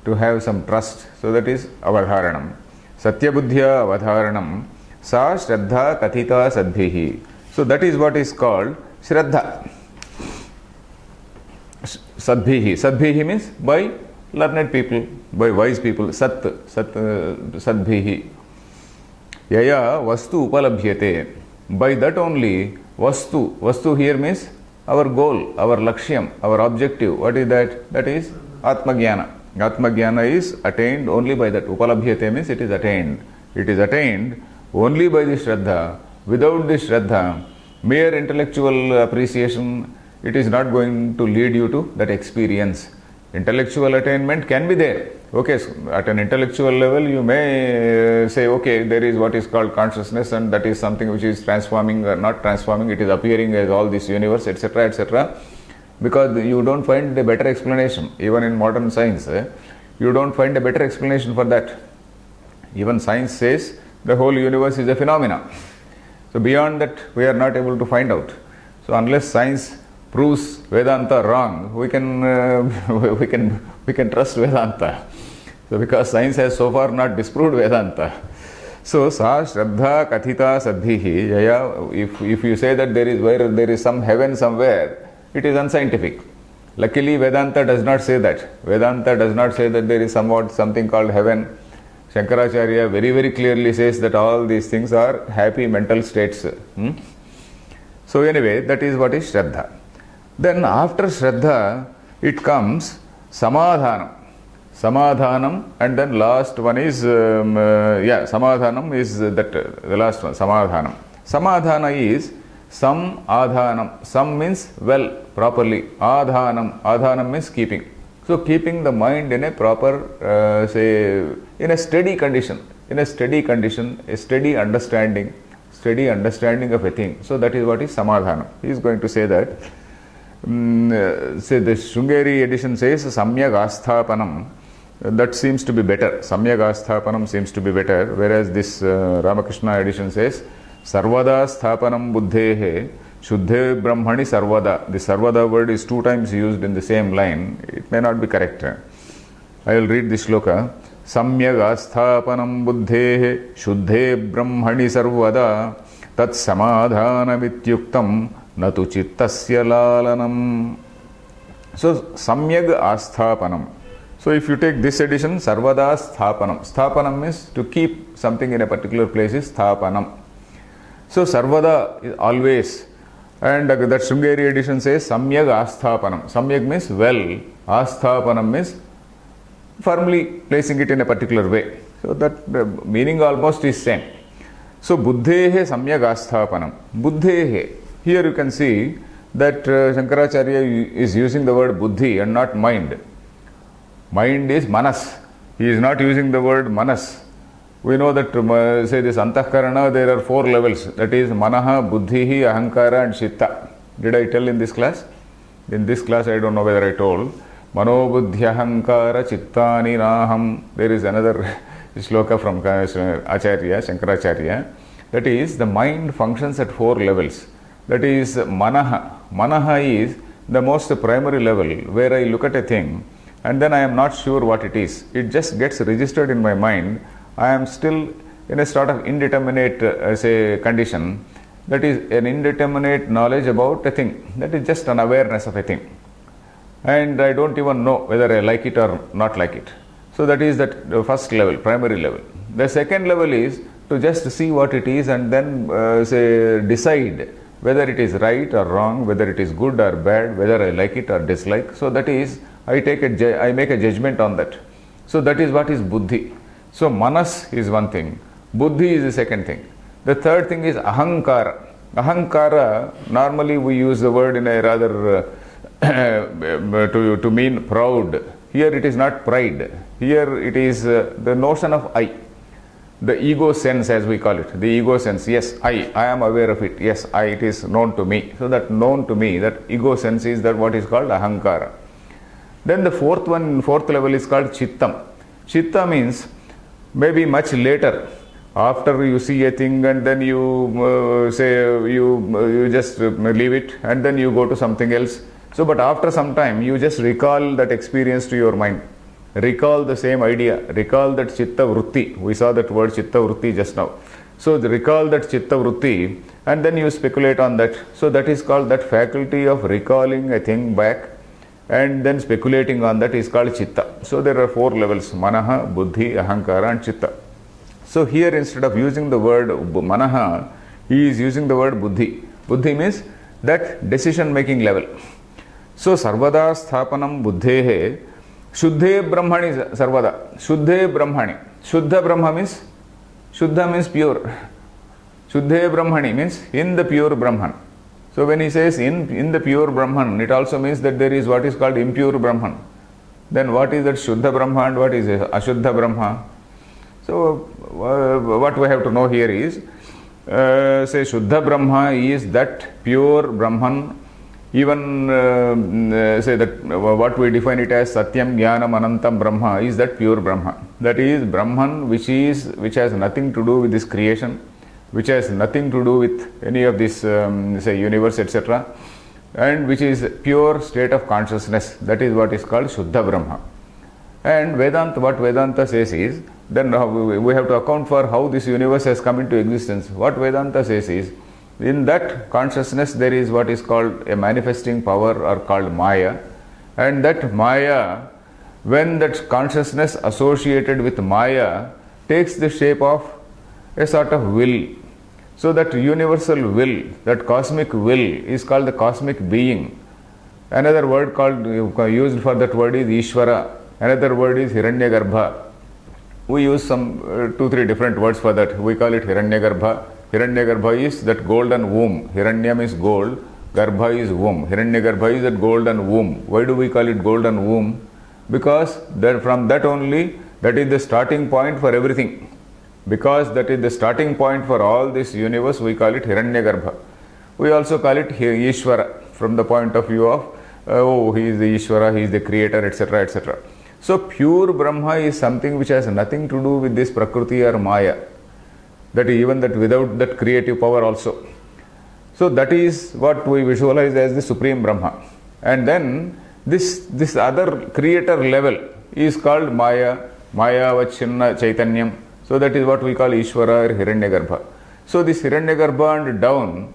to have some trust. So that is avadharanam. Satyabuddhya avadharanam sa shraddha kathita sadbhihi. So that is what is called shraddha. Sadbhihi. Sadbhihi means by learned people, by wise people. Sadbhihi. Yaya vastu upalabhyate. By that only vastu. Vastu here means our goal, our lakshyam, our objective. What is that? That is Atmagyana. Atmagyana is attained only by that. Upalabhyate means it is attained. It is attained only by the Shraddha. Without this Shraddha, mere intellectual appreciation, it is not going to lead you to that experience. Intellectual attainment can be there. Okay, so at an intellectual level, you may say, okay, there is what is called consciousness, and that is something which is transforming or not transforming, it is appearing as all this universe, etc., etc. Because you don't find a better explanation. Even in modern science, you don't find a better explanation for that. Even science says the whole universe is a phenomena. So beyond that, we are not able to find out. So unless science proves Vedanta wrong, we can trust Vedanta. So because science has so far not disproved Vedanta. So sa shraddha kathita sadbhihi. Yaya, if you say that there is some heaven somewhere, it is unscientific. Luckily, Vedanta does not say that. Vedanta does not say that there is something called heaven. Shankaracharya very, very clearly says that all these things are happy mental states. So anyway, that is what is Shraddha. Then after Shraddha, it comes Samadhanam. Samadhanam, and then last one is, Samadhanam is the last one, Samadhanam. Samadhana is Sam Adhanam. Sam means well, properly. Adhanam means keeping. So keeping the mind in a proper, in a steady condition, a steady understanding of a thing. So that is what is Samadhana. He is going to say that. The Sringeri edition says Samyak Asthapanam. That seems to be better. Samyak Asthapanam seems to be better. Whereas this Ramakrishna edition says Sarvada Sthapanam Buddhehe Shuddhe Brahmani Sarvada. The Sarvada word is 2 times used in the same line. It may not be correct. I will read this shloka. Samyak Asthapanam Buddhehe Shuddhe Brahmani Sarvada Tat Samadhanam Ityuktam Natu Chittasya Lalanam. So Samyak Asthapanam. So if you take this edition, Sarvada Sthapanam. Sthapanam means to keep something in a particular place is Sthapanam. So Sarvada is always. And that Sringeri edition says Samyak Asthapanam. Samyak means well. Asthapanam means firmly placing it in a particular way. So that the meaning almost is same. So Buddhehe Samyak Asthapanam. Buddhehe. Here you can see that Shankaracharya is using the word buddhi and not mind. Mind is manas. He is not using the word manas. We know that, say this Antahkarana, there are 4 levels. That is Manaha, Buddhihi, Ahankara and Chitta. Did I tell in this class? In this class I don't know whether I told. Mano Buddhi Ahankara Chittani Naham. There is another shloka from Acharya, Shankaracharya. That is, the mind functions at 4 levels. That is Manaha. Manaha is the most primary level where I look at a thing and then I am not sure what it is. It just gets registered in my mind. I am still in a sort of indeterminate condition. That is an indeterminate knowledge about a thing. That is just an awareness of a thing. And I don't even know whether I like it or not like it. So that is that first level, primary level. The second level is to just see what it is and then decide whether it is right or wrong, whether it is good or bad, whether I like it or dislike. So that is, I make a judgment on that. So that is what is buddhi. So manas is one thing, buddhi is the second thing. The third thing is ahankara. Ahankara, normally we use the word in a rather to mean proud. Here it is not pride. Here it is the notion of I. The ego sense, as we call it. The ego sense. Yes, I am aware of it. Yes, it is known to me. So that known to me, that ego sense is that what is called ahankara. Then the fourth level is called chittam. Chitta means maybe much later, After you see a thing and then you you just leave it and then you go to something else. So, but after some time, you just recall that experience to your mind. Recall the same idea. Recall that chitta vritti. We saw that word chitta vritti just now. So, recall that chitta vritti and then you speculate on that. So, that is called, that faculty of recalling a thing back and then speculating on that is called chitta. So, there are 4 levels: manaha, buddhi, ahankara and chitta. So, here instead of using the word manaha, he is using the word buddhi. Buddhi means that decision making level. So, sarvada sthapanam buddhehe shuddhe brahmani sarvada. Shuddhe brahmani. Shuddha brahma means, shuddha means pure. Shuddhe brahmani means in the pure Brahman. So, when he says in the pure Brahman, it also means that there is what is called impure Brahman. Then what is that Shuddha Brahma and what is Ashuddha Brahma? So, what we have to know here is, say Shuddha Brahma is that pure Brahman. Even say that what we define it as Satyam Jnanam Anantam Brahma is that pure Brahma. That is Brahman which has nothing to do with this creation, which has nothing to do with any of this say universe, etc., and which is pure state of consciousness. That is what is called Shuddha Brahma. And Vedanta, what Vedanta says is, then we have to account for how this universe has come into existence. What Vedanta says is, in that consciousness there is what is called a manifesting power or called Maya, and that Maya, when that consciousness associated with Maya takes the shape of a sort of will. So that universal will, that cosmic will is called the cosmic being. Another word called used for that word is Ishvara. Another word is Hiranyagarbha. We use some 2-3 different words for that. We call it Hiranyagarbha. Hiranyagarbha is that golden womb. Hiranya means gold, Garbha is womb. Hiranyagarbha is that golden womb. Why do we call it golden womb? Because from that only, that is the starting point for everything. Because that is the starting point for all this universe, we call it Hiranyagarbha. We also call it Ishvara from the point of view of, he is the Ishvara, he is the creator, etc., etc. So, pure Brahma is something which has nothing to do with this Prakriti or Maya. That even that without that creative power also. So, that is what we visualize as the Supreme Brahma. And then this other creator level is called Maya, Maya Vachinna Chaitanyam. So, that is what we call Ishvara or Hiranyagarbha. So, this Hiranyagarbha and down,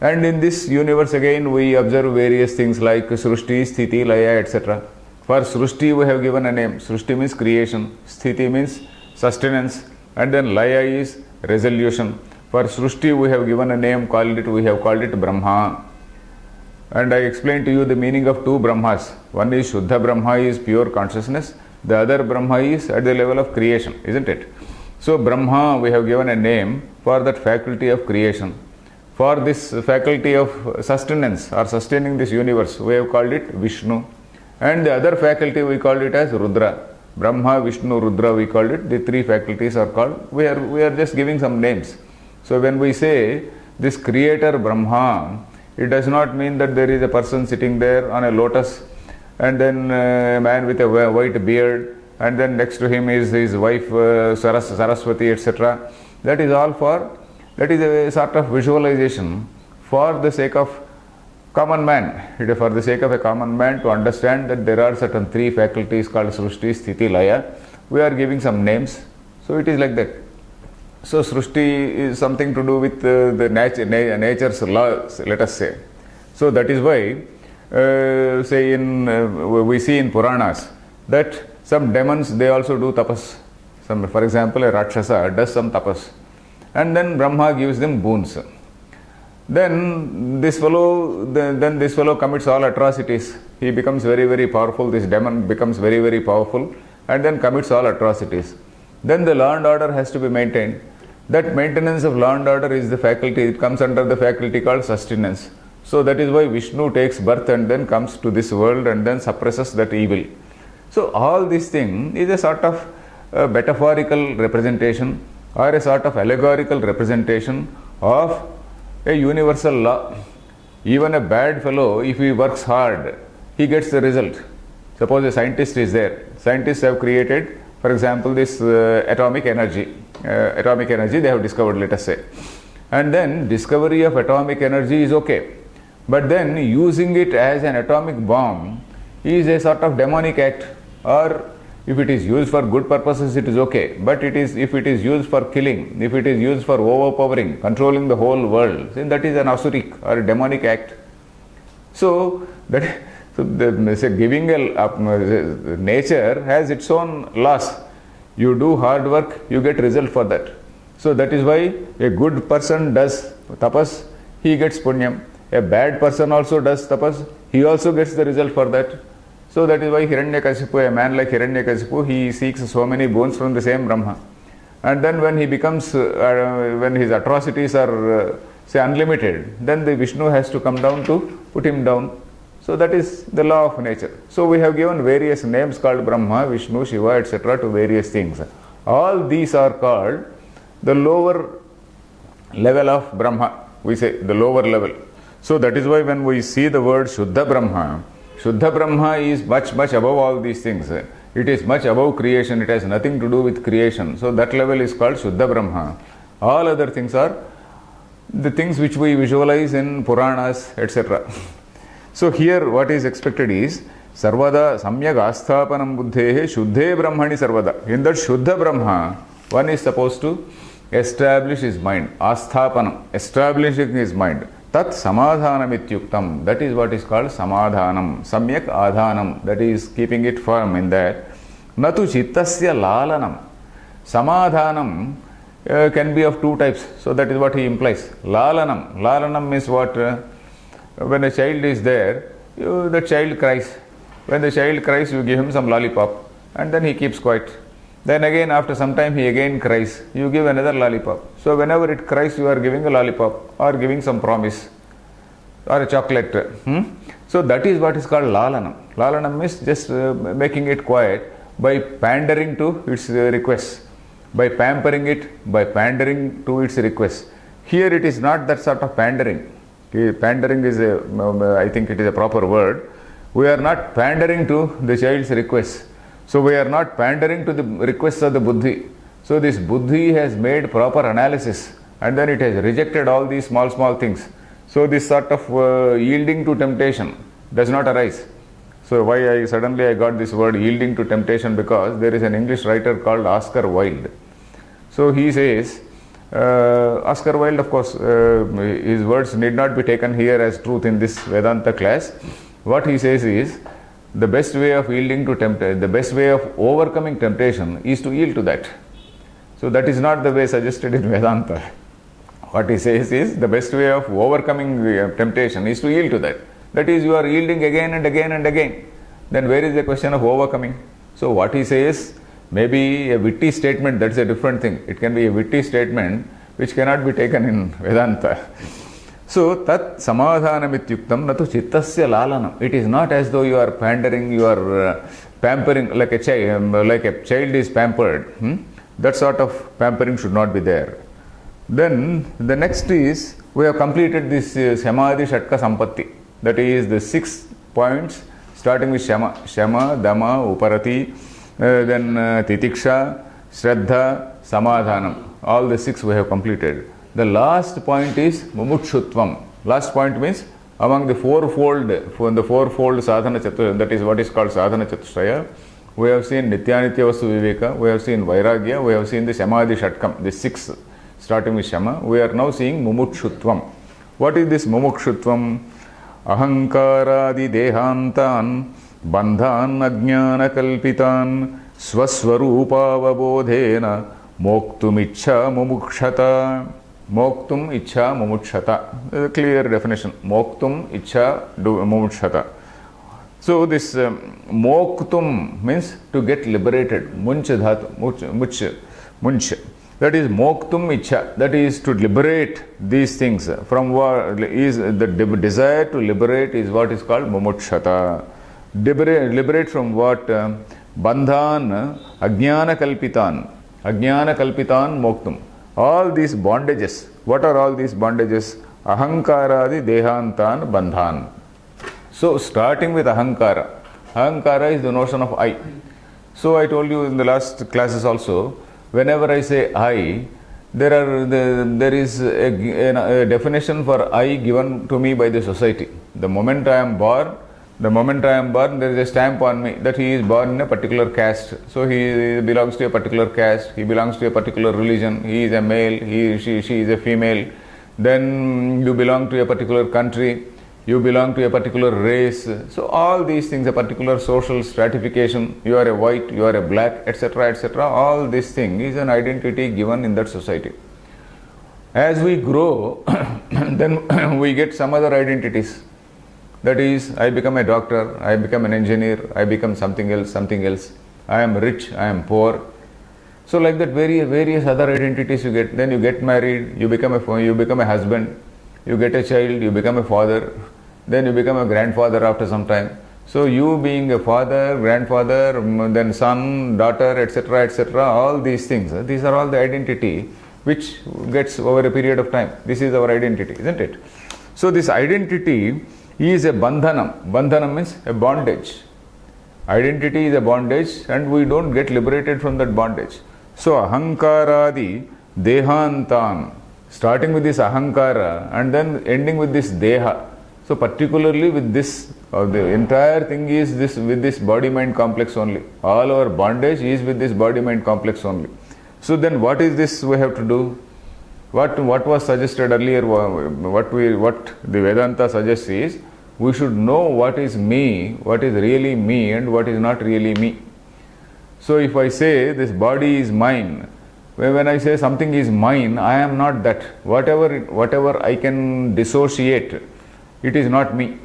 and in this universe again we observe various things like Srushti, Sthiti, Laya, etc. For Srushti we have given a name. Srushti means creation, Sthiti means sustenance, and then Laya is resolution. For Srushti we have given a name, we have called it Brahma. And I explained to you the meaning of 2 Brahmas. One is Shuddha Brahma, is pure consciousness. The other Brahma is at the level of creation, isn't it? So Brahma, we have given a name for that faculty of creation. For this faculty of sustenance or sustaining this universe, we have called it Vishnu. And the other faculty we called it as Rudra. Brahma, Vishnu, Rudra, we called it. The 3 faculties are called. We are just giving some names. So when we say this creator Brahma, it does not mean that there is a person sitting there on a lotus and then a man with a white beard and then next to him is his wife Saraswati, etc. That is a sort of visualization for the sake of common man. It is for the sake of a common man to understand that there are certain 3 faculties called Srushti, Sthiti, Laya. We are giving some names. So it is like that. So Srushti is something to do with the nature's laws, let us say. So that is why we see in Puranas that some demons, they also do tapas. For example, a Rakshasa does some tapas. And then Brahma gives them boons. Then this fellow commits all atrocities. He becomes very, very powerful. This demon becomes very, very powerful and then commits all atrocities. Then the law and order has to be maintained. That maintenance of law and order is the faculty. It comes under the faculty called sustenance. So that is why Vishnu takes birth and then comes to this world and then suppresses that evil. So all this thing is a sort of metaphorical representation or a sort of allegorical representation of a universal law. Even a bad fellow, if he works hard, he gets the result. Suppose a scientist is there. Scientists have created For example, this atomic energy they have discovered, let us say. And then discovery of atomic energy is okay. But then using it as an atomic bomb is a sort of demonic act. Or if it is used for good purposes, it is okay. But if it is used for killing, if it is used for overpowering, controlling the whole world, then that is an asuric or a demonic act. So giving nature has its own laws. You do hard work, you get result for that. So that is why a good person does tapas, he gets punyam. A bad person also does tapas, he also gets the result for that. So that is why Hiranyakasipu, a man like Hiranyakasipu, he seeks so many boons from the same Brahma. And then when he becomes, when his atrocities are say unlimited, then the Vishnu has to come down to put him down. So that is the law of nature. So we have given various names called Brahma, Vishnu, Shiva, etc. to various things. All these are called the lower level of Brahma, we say the lower level. So that is why when we see the word Shuddha Brahma is much above all these things. It is much above creation, it has nothing to do with creation. So that level is called Shuddha Brahma. All other things are the things which we visualize in Puranas, etc. So here what is expected is Sarvada Samyak Asthapanam Buddhehe Shuddhe Brahmani Sarvada. In that Shuddha Brahma, one is supposed to establish his mind. Asthapanam, establishing his mind. Tat Samadhanam Ityuktam. That is what is called Samadhanam. Samyak Adhanam. That is keeping it firm in that. Natu Chittasya Lalanam. Samadhanam can be of two types. So that is what he implies. Lalanam. Lalanam is what? When a child is there, the child cries. When the child cries, you give him some lollipop and then he keeps quiet. Then again after some time he again cries. You give another lollipop. So whenever it cries, you are giving a lollipop or giving some promise or a chocolate. So that is what is called lalanam. Lalanam is just making it quiet by pandering to its requests. By pampering it, by pandering to its requests. Here it is not that sort of pandering. Pandering is I think it is a proper word. We are not pandering to the child's requests. So we are not pandering to the requests of the buddhi. So this buddhi has made proper analysis and then it has rejected all these small things. So this sort of yielding to temptation does not arise. So why I suddenly got this word yielding to temptation, because there is an English writer called Oscar Wilde. So he says, Oscar Wilde, of course, his words need not be taken here as truth in this Vedanta class. What he says is, the best way of yielding to temptation, the best way of overcoming temptation is to yield to that. So that is not the way suggested in Vedanta. What he says is, the best way of overcoming temptation is to yield to that. That is, you are yielding again and again and again. Then where is the question of overcoming? So what he says may be a witty statement, that's a different thing. It can be a witty statement which cannot be taken in Vedanta. So, tat samadhanam ityuktam natu chittasya lalanam. It is not as though you are pandering, you are pampering like a child is pampered. That sort of pampering should not be there. Then the next is, we have completed this Samadhi Shatka Sampatti. That is the 6 points starting with Shama, Dama, Uparati, then Titiksha, Shraddha, Samadhanam. All the 6 we have completed. The last point is Mumukshutvam. Last point means among the fourfold sadhana chatushraya, that is what is called sadhana chatushraya, we have seen Nityanitya Vastu Viveka, we have seen Vairagya, we have seen the Samadhi Shatkam, the 6 starting with Shama. We are now seeing Mumukshutvam. What is this Mumukshutvam? Ahankaradi dehantan bandhan ajnana kalpitan swaswarupavabodhena moktum ichha mumukshata. Moktum ichha mumukshata. A clear definition. Moktum ichha mumukshata. So this moktum means to get liberated. Munch dhatu. Munch. That is moktum ichha. That is to liberate these things. From what is the desire to liberate is what is called mumukshata. Liberate from what? Bandhan ajnana kalpitan. Ajnana kalpitan moktum. All these bondages. What are all these bondages? Ahankaradi dehantan bandhan. So starting with ahankara. Ahankara is the notion of I. So I told you in the last classes also, whenever I say I, there is a definition for I given to me by the society. The moment I am born, there is a stamp on me that he is born in a particular caste. So he belongs to a particular caste, he belongs to a particular religion, he is a male, she is a female. Then you belong to a particular country, you belong to a particular race. So all these things, a particular social stratification, you are a white, you are a black, etc., etc. All this thing is an identity given in that society. As we grow, then we get some other identities. That is, I become a doctor, I become an engineer, I become something else. I am rich, I am poor. So like that, various other identities you get. Then you get married, you become a husband, you get a child, you become a father, then you become a grandfather after some time. So you being a father, grandfather, then son, daughter, etc., all these things, these are all the identity which gets over a period of time. This is our identity, isn't it? So this identity is a bandhanam. Bandhanam means a bondage. Identity is a bondage and we don't get liberated from that bondage. So ahankaradi dehantan, starting with this ahankara and then ending with this deha. So particularly with this, the entire thing is this with this body-mind complex only. All our bondage is with this body-mind complex only. So then what is this we have to do? What was suggested earlier, what the Vedanta suggests is, we should know what is me, what is really me and what is not really me. So if I say this body is mine, when I say something is mine, I am not that. Whatever I can dissociate, it is not me.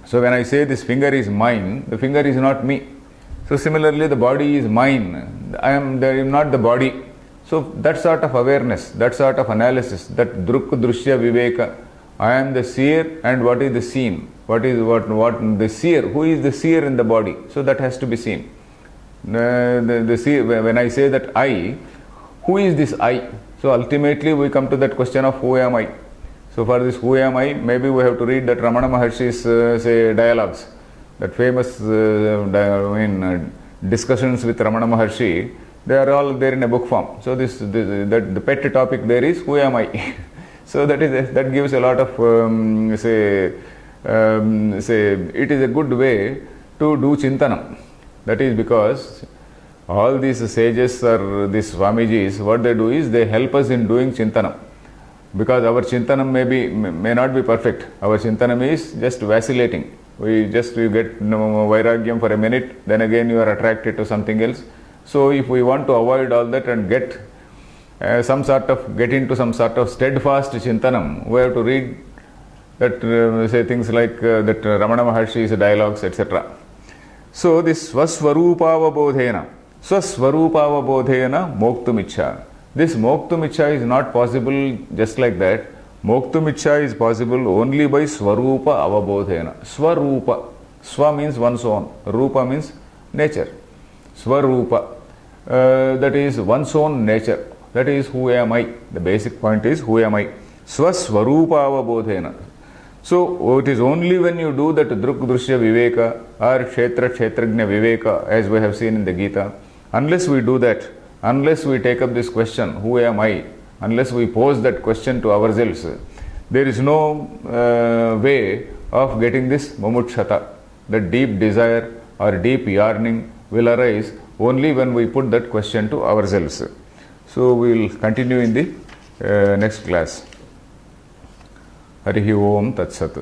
So when I say this finger is mine, the finger is not me. So similarly the body is mine, I am not the body. So that sort of awareness, that sort of analysis, that druk drushya viveka, I am the seer and what is the seen? What the seer? Who is the seer in the body? So that has to be seen. The seer, when I say that I, who is this I? So ultimately we come to that question of who am I? So for this who am I, maybe we have to read that Ramana Maharshi's say dialogues, that famous discussions with Ramana Maharshi. They are all there in a book form. So the pet topic there is who am I? So that gives a lot of it is a good way to do chintanam. That is because all these sages or these Swamijis, what they do is they help us in doing chintanam. Because our chintanam may not be perfect. Our chintanam is just vacillating. You get vairagyam for a minute, then again you are attracted to something else. So if we want to avoid all that and get into some sort of steadfast chintanam, we have to read that say things like that Ramana Maharshi's dialogues, etc. So this swaswarupavabodhena moktumicha. This moktumicha is not possible just like that. Moktumicha is possible only by swarupa avabodhena. Swarupa. Swa means one's own. Rupa means nature. Swarupa. That is one's own nature. That is who am I. The basic point is who am I. Swaswarupa avabodhena. So it is only when you do that druk drushya viveka or kshetra kshetrajna viveka, as we have seen in the Gita, unless we do that, unless we take up this question, who am I, unless we pose that question to ourselves, there is no way of getting this mumutshata. The deep desire or deep yearning will arise only when we put that question to ourselves. So we will continue in the next class. Harihi Om Tat Sat.